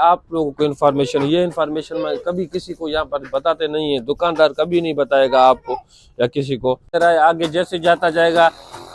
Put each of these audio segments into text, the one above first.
आप लोगों को इन्फॉर्मेशन, ये इन्फॉर्मेशन मैं कभी किसी को यहाँ पर बताते नहीं है, दुकानदार कभी नहीं बताएगा आपको या किसी को। आगे जैसे जाता जाएगा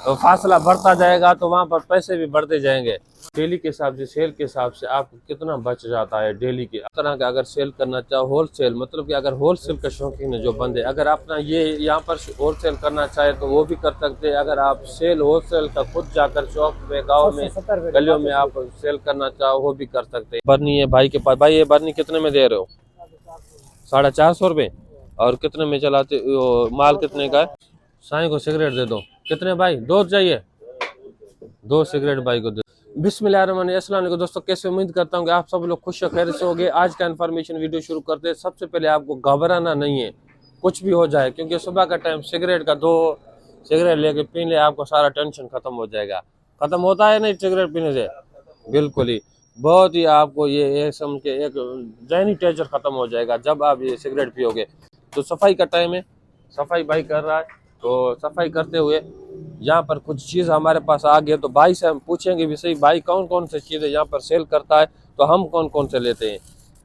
तो फासला बढ़ता जाएगा तो वहाँ पर पैसे भी बढ़ते जाएंगे। डेली के हिसाब से, सेल के हिसाब से आपको कितना बच जाता है डेली के तरह का। अगर सेल करना चाहो होलसेल, मतलब कि अगर होलसेल का शौकीन है जो बंदे, अगर अपना ये यहाँ पर होलसेल करना चाहे तो वो भी कर सकते हैं। अगर आप सेल होलसेल का खुद जाकर शॉप में, गाँव में, गलियों में आप सेल करना चाहो वो भी कर सकते हैं। बर्नी है भाई के पास। भाई ये बर्नी कितने में दे रहे हो? 450 रुपये। और कितने में चलाते हो? माल कितने का है? साईं को सिगरेट दे दो। कितने भाई? 2 चाहिए? 2 सिगरेट भाई को दे। बिस्मिल्लाहिर्रहमानिर्रहीम। दोस्तों कैसे, उम्मीद करता हूँ कि आप सब लोग खुश और खैर से होंगे। आज का इन्फॉर्मेशन वीडियो शुरू करते हैं। सबसे पहले आपको घबराना नहीं है, कुछ भी हो जाए, क्योंकि सुबह का टाइम सिगरेट का 2 सिगरेट लेके पी ले, आपको सारा टेंशन खत्म हो जाएगा। खत्म होता है नहीं सिगरेट पीने से? बिल्कुल ही, बहुत ही आपको ये समझ के एक जहनी टेंशन खत्म हो जाएगा जब आप ये सिगरेट पियोगे। तो सफाई का टाइम है, सफाई भाई कर रहा है, तो सफाई करते हुए यहाँ पर कुछ चीज़ हमारे पास आ गए, तो भाई से हम पूछेंगे भी सही भाई कौन कौन सी चीज़ें यहाँ पर सेल करता है, तो हम कौन कौन से लेते हैं।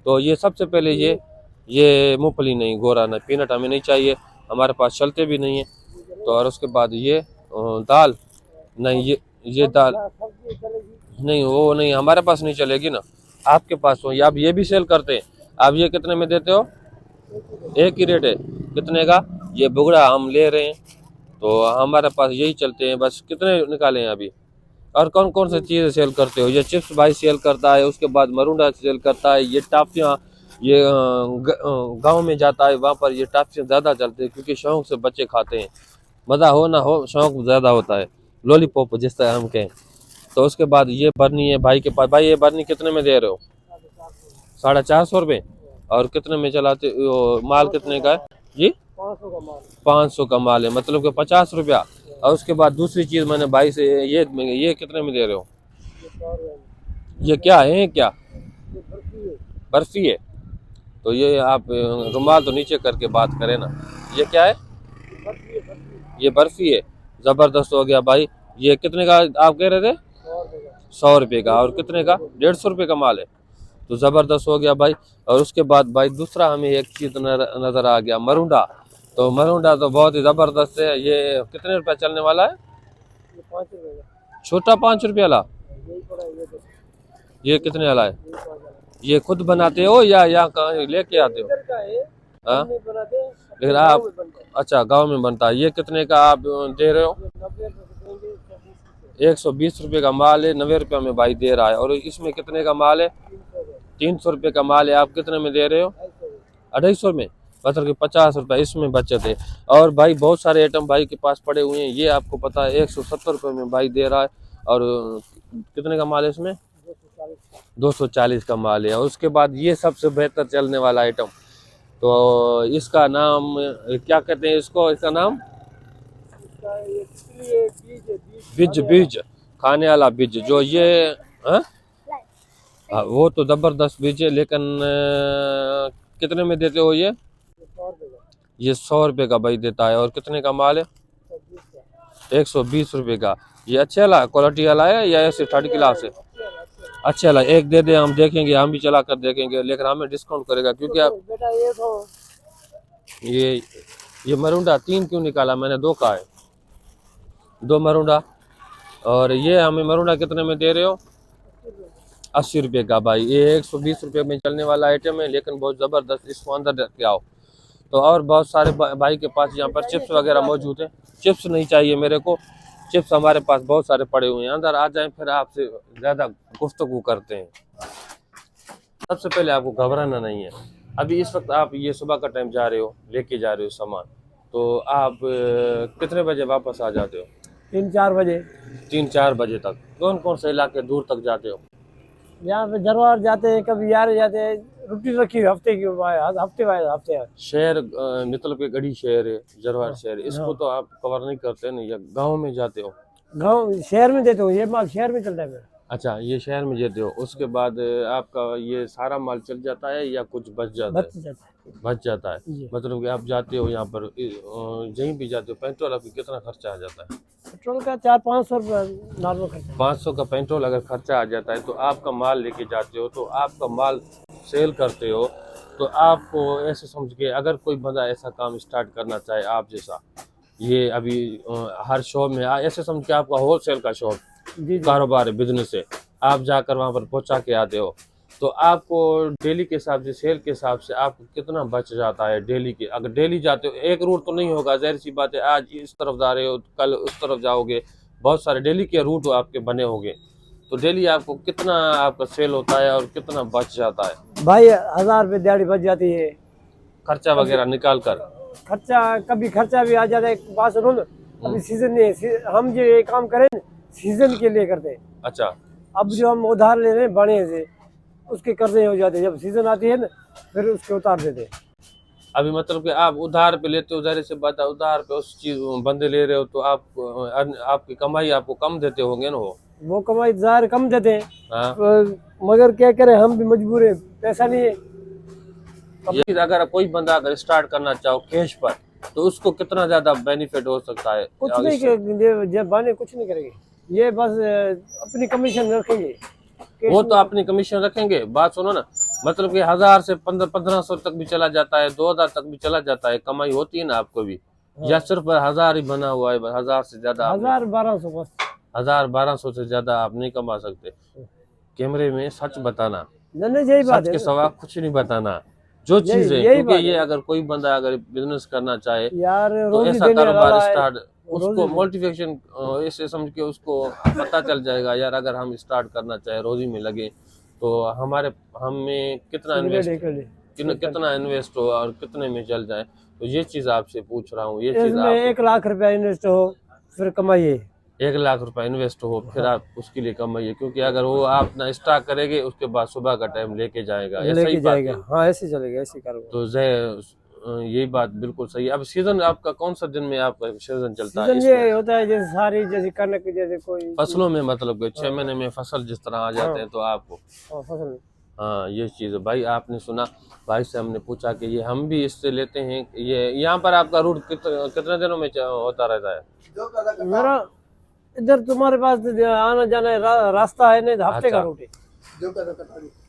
तो ये सबसे पहले ये मूंगफली नहीं, गोरा नहीं, पीनट हमें नहीं चाहिए, हमारे पास चलते भी नहीं है। तो और उसके बाद ये दाल नहीं, ये दाल नहीं, वो नहीं हमारे पास नहीं चलेगी ना, आपके पास हो। आप ये भी सेल करते हैं, आप ये कितने में देते हो? एक ही रेट है? कितने का? ये बुगड़ा हम ले रहे हैं, तो हमारे पास यही चलते हैं बस। कितने निकाले हैं अभी? और कौन कौन सी चीज़ें सेल करते हो? ये चिप्स भाई सेल करता है, उसके बाद मरुंडा सेल करता है, ये टाफियाँ, ये गांव में जाता है, वहाँ पर ये टाफियाँ ज़्यादा चलते हैं क्योंकि शौक से बच्चे खाते हैं। मज़ा हो ना हो, शौक ज़्यादा होता है, लॉलीपॉप जिस तरह हम कहें। तो उसके बाद ये बर्नी है भाई के पास। भाई ये बर्नी कितने में दे रहे हो? 450 रुपये। और कितने में चलाते हो? माल कितने का है जी? 500 का माल है, मतलब कि 50 रुपया। और उसके बाद दूसरी चीज़ मैंने भाई से, ये कितने में दे रहे हो? ये क्या है? क्या बर्फी है? तो ये आप रुमाल तो नीचे करके बात करें ना। ये क्या है? ये बर्फी है। ज़बरदस्त हो गया भाई। ये कितने का आप कह रहे थे? 100 रुपये का। और कितने का? 150 रुपये का माल है। तो ज़बरदस्त हो गया भाई। और उसके बाद भाई दूसरा हमें एक चीज़ नज़र आ गया, मरुंडा। तो मरुंडा तो बहुत ही ज़बरदस्त है। ये कितने रुपये चलने वाला है? 5 रुपये का छोटा, 5 रुपये वाला। ये कितने वाला है? ये खुद बनाते हो या कहाँ लेके आते हो? हाँ, लेकिन आप, अच्छा गांव में बनता है। ये कितने का आप दे रहे हो? 120 रुपये का माल है, 90 रुपये में भाई दे रहा है। और इसमें कितने का माल है? 300 रुपये का माल है। आप कितने में दे रहे हो? 250 में, मतलब कि 50 रुपये इसमें बचत है। और भाई बहुत सारे आइटम भाई के पास पड़े हुए हैं, ये आपको पता है 170 रुपये में भाई दे रहा है। और कितने का माल है इसमें? 240 का माल है। और उसके बाद ये सबसे बेहतर चलने वाला आइटम, तो इसका नाम क्या कहते हैं इसको? इसका नाम बीज खाने वाला बीज, जो ये हाँ, वो तो जबरदस्त बीज है। लेकिन कितने में देते हो ये? 100 रुपये का भाई देता है। और कितने का माल है? 120 रुपये का। ये अच्छे वाला क्वालिटी वाला है या ऐसे 3rd क्लास है? अच्छे वाला एक दे दे, हम देखेंगे, हम भी चला कर देखेंगे, लेकिन हमें डिस्काउंट करेगा क्योंकि आप ये मरुंडा 3 क्यों निकाला? मैंने 2 का है, 2 मरुंडा। और ये हमें मरुंडा कितने में दे रहे हो? 80 रुपये का भाई। ये 120 रुपये में चलने वाला आइटम है, लेकिन बहुत ज़बरदस्त। इसको अंदर रख के आओ। तो और बहुत सारे भाई के पास यहाँ पर चिप्स वगैरह मौजूद है। चिप्स नहीं चाहिए मेरे को, चिप्स हमारे पास बहुत सारे पड़े हुए हैं। अंदर आ जाएं, फिर आपसे ज़्यादा गुफ्तगू करते हैं। सबसे पहले आपको घबराना नहीं है। अभी इस वक्त आप ये सुबह का टाइम जा रहे हो, लेके जा रहे हो सामान, तो आप कितने बजे वापस आ जाते हो? 3-4 बजे। 3-4 बजे तक। कौन कौन से इलाके दूर तक जाते हो? यहाँ पे जरवार जाते हैं, कभी यार जाते हैं। रुटीन रखी है हफ्ते की, हफ्ते शहर मतलब के गढ़ी शहर है, जरवार शहर, इसको तो आप कवर नहीं करते ना, या गांव में जाते हो? गाँव शहर में देते हो, ये माल शहर में चलता है मेरा। अच्छा, ये शहर में देते हो, उसके बाद आपका ये सारा माल चल जाता है या कुछ बच जाता बच है? जाता है बच जाता है। जी। मतलब कि आप जाते हो यहाँ पर जहीं भी जाते हो, पेट्रोल आपकी कितना खर्चा आ जाता है? पेट्रोल का 400-500 रुपये नॉर्मल खर्चा। 500 का पेट्रोल अगर खर्चा आ जाता है, तो आपका माल लेके जाते हो, तो आपका माल सेल करते हो, तो आपको ऐसे समझ के अगर कोई बंदा ऐसा काम स्टार्ट करना चाहे आप जैसा, ये अभी हर शॉप में ऐसे समझ के आपका होलसेल का शॉप जी जी। कारोबार है, बिजनेस है, आप जाकर वहाँ पर पहुँचा के आते हो, तो आपको डेली के हिसाब से, सेल के हिसाब से आपको कितना बच जाता है डेली के? अगर डेली जाते हो, एक रूट तो नहीं होगा, जाहिर सी बात है, आज इस तरफ जा रहे हो, कल उस तरफ जाओगे, बहुत सारे डेली के रूट आपके बने होंगे, तो डेली आपको कितना आपका सेल होता है और कितना बच जाता है भाई 1000 रुपये दिहाड़ी बच जाती है। खर्चा वगैरह निकाल कर? खर्चा कभी खर्चा भी आ जाता है। एक बात सुनो ना, अभी सीजन नहीं है, हम जो ये काम करें सीजन के लिए करते हैं। अच्छा, अब जो हम उधार ले रहे हैं बड़े से, उसके कर्जे हो जाते हैं, जब सीजन आती है ना फिर उसके उतार देते हैं। अभी मतलब कि आप उधार पे लेते हो, जाहिर सी बात है, उधार पे उस चीज बंदे ले रहे हो, तो आप आपकी कमाई आपको कम देते होंगे ना वो कमाई ज़ाहिर कम देते हैं। हाँ। मगर क्या करें, हम भी मजबूर हैं, पैसा नहीं है। ये अगर कोई बंदा अगर स्टार्ट करना चाहो कैश पर, तो उसको कितना ज्यादा बेनिफिट हो सकता है? कुछ नहीं जब बाने कुछ नहीं करेंगे, ये बस अपनी कमीशन रखेंगे। वो तो अपनी कमीशन रखेंगे, बात सुनो ना, मतलब कि 1000 से 1500 तक भी चला जाता है, 2000 तक भी चला जाता है, कमाई होती है ना आपको भी? या सिर्फ 1000 ही बना हुआ है, 1000 से ज्यादा 1000-1200 बस। 1000-1200 से ज्यादा आप नहीं कमा सकते। कैमरे में सच बताना, नहीं यही बात सच है के सिवा कुछ नहीं बताना, जो चीज है, यही क्योंकि बात ये है अगर कोई बंदा अगर बिजनेस करना चाहे, यार। तो रोजी ऐसा देने कारोबार वाला है, स्टार्ट, उसको रोजी मोटिवेशन ऐसे समझ के उसको पता चल जाएगा, यार अगर हम स्टार्ट करना चाहे, रोजी में लगे, तो हमारे हमें कितना कितना इन्वेस्ट हो और कितने में चल जाए, तो ये चीज आपसे पूछ रहा हूँ, ये चीज इसमें आप 1 लाख रुपया इन्वेस्ट हो फिर कमाइए। 1 लाख रुपए इन्वेस्ट हो फिर आप उसके लिए कमाइए, क्योंकि अगर वो आप ना स्टार्ट करेंगे, उसके बाद सुबह का टाइम लेके जाएगा, ऐसा ही लेके बात जाएगा। है। हाँ ऐसे चलेगा, ऐसे करोगे। तो यही बात बिल्कुल सही है। अब सीजन आपका कौन सा दिन में आपका सीजन चलता है सीजन इसमें? ये होता है जैसे सारी, जैसे कनक, जैसे कोई फसलों में, मतलब कि 6 महीने में फसल जिस तरह आ जाते हैं, तो आपको फसल। हाँ ये चीज़ है भाई। आपने सुना, भाई से हमने पूछा कि ये हम भी इससे लेते हैं, ये यहाँ पर आपका रूट कितने दिनों में होता रहता है? मेरा इधर तुम्हारे पास आना जाना है, रास्ता है नहीं, हफ्ते का अच्छा। रूट है।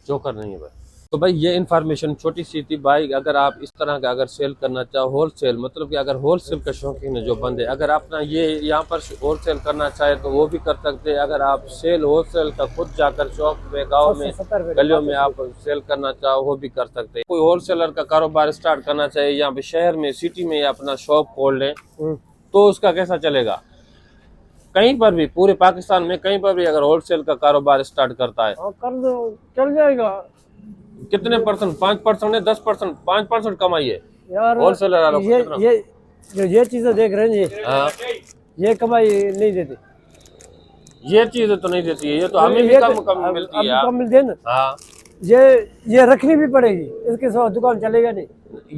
जोकर नहीं है भाई। तो भाई ये इन्फॉर्मेशन छोटी सी थी भाई। अगर आप इस तरह का अगर सेल करना चाहो, होलसेल, मतलब कि अगर होलसेल का शौकीन है जो बंदे, अगर अपना ये यहाँ पर होलसेल करना चाहे तो वो भी कर सकते हैं। अगर आप सेल होलसेल का खुद जाकर शॉप में, गाँव में, 70 रुपए गलियों में आप सेल करना चाहो, वो भी कर सकते हैं। कोई होलसेलर का कारोबार स्टार्ट करना चाहे यहाँ पे शहर में, सिटी में, अपना शॉप खोल लें, तो उसका कैसा चलेगा? कहीं पर भी, पूरे पाकिस्तान में कहीं पर भी अगर होलसेल का कारोबार स्टार्ट करता है, कर दो, चल जाएगा। कितने परसेंट? 5% है, 10%, 5% कमाई है यार होलसेलर वालों को कितना? ये चीजें देख रहे हैं जी, हाँ, ये कमाई नहीं देती। ये चीजें तो नहीं देती है, ये तो हमें भी कम मिलती है। कम मिलती है ना। हाँ, ये रखनी भी पड़ेगी, इसके सिवा दुकान चलेगा नहीं।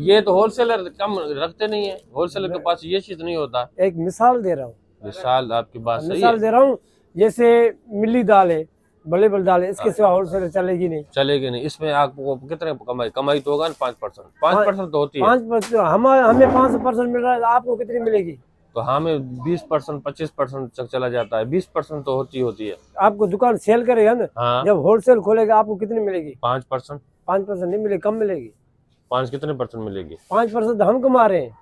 ये तो होलसेलर कम रखते नहीं है, होलसेलर के पास ये चीज नहीं होता। एक मिसाल दे रहा हूँ, मिसाल आपकी बात सही है। मिसाल दे रहा हूँ, जैसे मिली दाल है, बड़े दाल है, इसके सिवा होलसेलर चलेगी नहीं। चलेगी नहीं। इसमें आपको कितने कमाई तो होगा ना? 5%, 5% तो होती है। 5%, हमें 5% मिल रहा है, आपको कितनी मिलेगी? तो हमें 20%, 25% तक चला जाता है, 20% तो होती है। आपको दुकान सेल करेगा ना, हाँ, जब होलसेल खोलेगा आपको कितनी मिलेगी? 5%। 5% नहीं मिलेगी, कम मिलेगी। 5 कितने % मिलेगी? 5% हम कमा रहे हैं,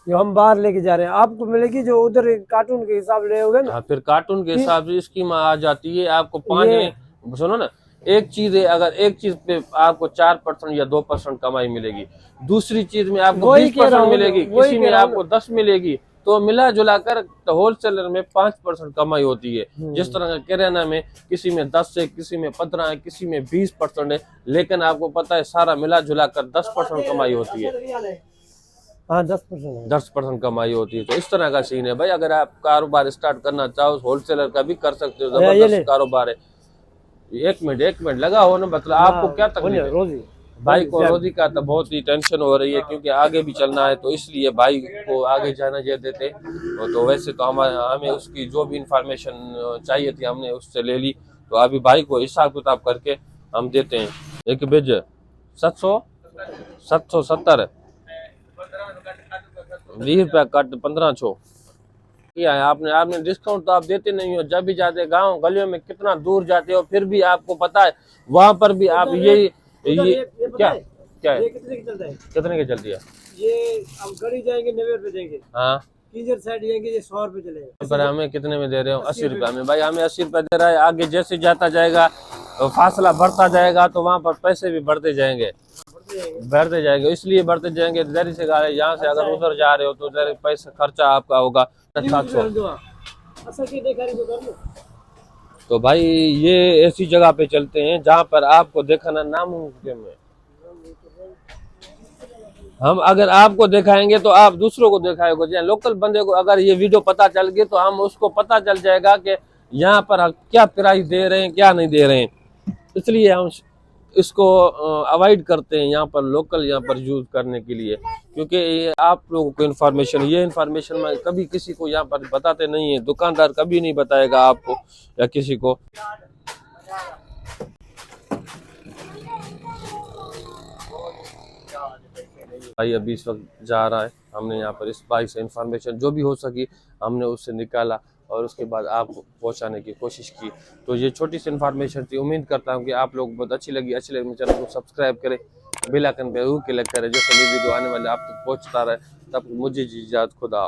जो हम बाहर लेके जा रहे हैं। आपको मिलेगी जो उधर कार्टून के हिसाब ले होगा ना। हाँ, फिर कार्टून के हिसाब से स्कीम आ जाती है। आपको 5, सुनो ना, एक चीज है, अगर एक चीज पे आपको 4% या 2% कमाई मिलेगी, दूसरी चीज में आपको 20% मिलेगी, किसी में आपको 10 मिलेगी, तो मिला जुला कर होलसेलर में 5% कमाई होती है। जिस तरह का किराना में किसी में 10 है, किसी में 15 है, किसी में 20% है, लेकिन आपको पता है सारा मिला जुला कर 10% कमाई होती है। हाँ 10%। 10% कमाई होती है। तो इस तरह का सीन है भाई। अगर आप कारोबार स्टार्ट करना चाहो, होलसेलर का भी कर सकते हो, जबरदस्त कारोबार है। एक मिनट लगा हो ना, मतलब आपको क्या तकलीफ है? रोजी भाई को रोजी का तो बहुत ही टेंशन हो रही है, क्योंकि आगे भी चलना है, तो इसलिए भाई को आगे जाना दे देते। तो वैसे तो हमें उसकी जो भी इंफॉर्मेशन चाहिए थी हमने उससे ले ली। तो अभी भाई को हिसाब किताब करके हम देते हैं। एक बिज 770 ₹20 कट 1500 किया है आपने। आपने डिस्काउंट तो आप देते नहीं हो। जब भी जाते गांव गलियों में कितना दूर जाते हो, फिर भी आपको पता है वहां पर भी आप ये क्या क्या है, ये कितने की चलता है? कितने की चलती है? ये अब गड़ी जाएंगे 90 रुपए देंगे, हाँ, किंजर साइड जाएंगे ये 100 रुपए चलेगा। पर हमें कितने में दे रहे हो? 80 रुपये में। भाई हमें 80 रुपये दे रहा है। आगे जैसे जाता जाएगा तो फासला बढ़ता जाएगा तो वहां पर पैसे भी बढ़ते जाएंगे, इसलिए बढ़ते जाएंगे। देरी से गाड़ी यहाँ से अगर उधर जा रहे हो तो देरी पैसा खर्चा आपका होगा 700। तो भाई ये ऐसी जगह पे चलते हैं जहाँ पर आपको देखना नामुमकिन है। हम अगर आपको दिखाएंगे तो आप दूसरों को दिखाएंगे। लोकल बंदे को अगर ये वीडियो पता चल गई तो हम उसको पता चल जाएगा कि यहाँ पर क्या प्राइस दे रहे हैं, क्या नहीं दे रहे हैं। इसलिए हम इसको अवॉइड करते हैं यहाँ पर लोकल यहाँ पर यूज करने के लिए, क्योंकि ये आप लोगों को ये इन्फॉर्मेशन मैं कभी किसी को यहाँ पर बताते नहीं है। दुकानदार कभी नहीं बताएगा आपको या किसी को। भाई अभी इस वक्त जा रहा है। हमने यहाँ पर इस भाई से इन्फॉर्मेशन जो भी हो सकी हमने उससे निकाला और उसके बाद आपको पहुँचाने की कोशिश की। तो ये छोटी सी इन्फॉर्मेशन थी। उम्मीद करता हूँ कि आप लोग बहुत अच्छी लगी चैनल को सब्सक्राइब करें, बेल आइकन पे क्लिक करें, जो सभी वीडियो आने वाले आप तक पहुँचता रहे। तब मुझे इजाज़त, खुदा।